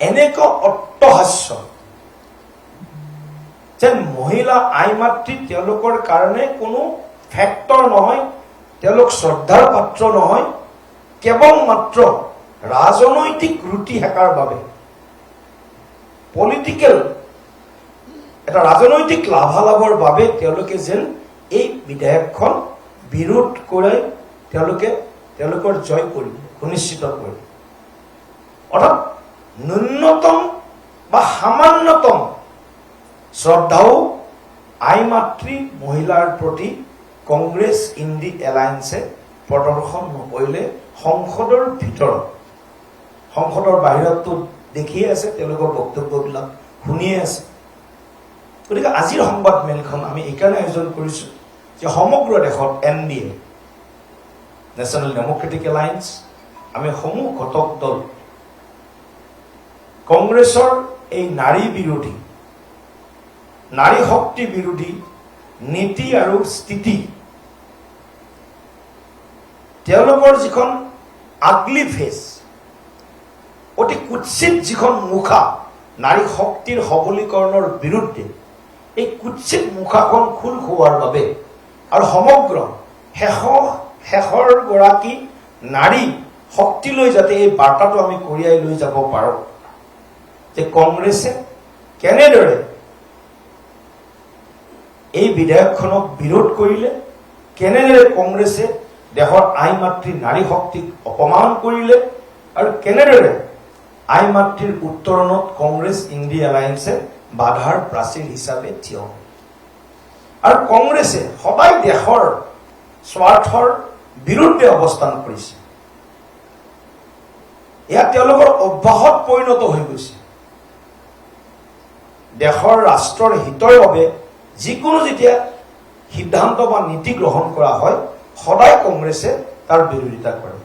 এনেকুৱা অট্টহাস্য যে মহিলা আই মাতৃ তেওঁলোকৰ কাৰণে কোনো ফেক্টৰ নহয়, তেওঁলোক শ্ৰদ্ধাৰ পাত্ৰ নহয়, কেৱল মাত্ৰ ৰাজনৈতিক ৰুটি সেকাৰ বাবে, পলিটিকেল এটা ৰাজনৈতিক লাভালাভৰ বাবে তেওঁলোকে যেন এই বিধেয়কখন বিৰোধ কৰি তেওঁলোকৰ জয় কৰিব, সুনিশ্চিত কৰিব। অৰ্থাৎ ন্যূনতম বা সামান্যতম শ্ৰদ্ধাও আই মাতৃ মহিলাৰ প্ৰতি কংগ্ৰেছ ইণ্ডি এলায়েন্সে প্ৰদৰ্শন নকৰিলে সংসদৰ ভিতৰত, সংসদৰ বাহিৰততো দেখিয়ে আছে, তেওঁলোকৰ বক্তব্যবিলাক শুনিয়ে আছে। গতিকে আজিৰ সংবাদমেলখন আমি এইকাৰণে আয়োজন কৰিছোঁ যে সমগ্ৰ দেশত NDA নেশ্যনেল ডেমক্ৰেটিক এলায়েন্স, আমি সমূহ ঘটক দল কংগ্ৰেছৰ এই নাৰী বিৰোধী, নাৰী শক্তি বিৰোধী নীতি আৰু স্থিতি, তেওঁলোকৰ যিখন আগলি ফেচ, অতি কুৎসিত যিখন মুখা নাৰী শক্তিৰ সবলীকৰণৰ বিৰুদ্ধে, এই কুৎসিত মুখাখন খোল খোৱাৰ বাবে আৰু সমগ্ৰ শেষৰ গৰাকী নাৰী শক্তিলৈ যাতে এই বাৰ্তাটো আমি কঢ়িয়াই লৈ যাব পাৰোঁ যে কংগ্ৰেছে কেনেদৰে এই বিধেয়কখনক বিৰোধ কৰিলে, কেনেদৰে কংগ্ৰেছে দেশৰ আই মাতৃ নাৰী শক্তিক অপমান কৰিলে, আৰু কেনেদৰে আই মাতৃৰ উত্তৰণত কংগ্ৰেছ ইণ্ডি এলায়েন্সে বাধাৰ প্ৰাচীৰ হিচাপে থিয় হয়। আৰু কংগ্ৰেছে সদায় দেশৰ স্বাৰ্থৰ বিৰুদ্ধে অৱস্থান কৰিছে। এয়া তেওঁলোকৰ অভ্যাসত পৰিণত হৈ গৈছে। দেশৰ ৰাষ্ট্ৰৰ হিতৰ বাবে যিকোনো যেতিয়া সিদ্ধান্ত বা নীতি গ্ৰহণ কৰা হয়, সদায় কংগ্ৰেছে তাৰ বিৰোধিতা কৰে।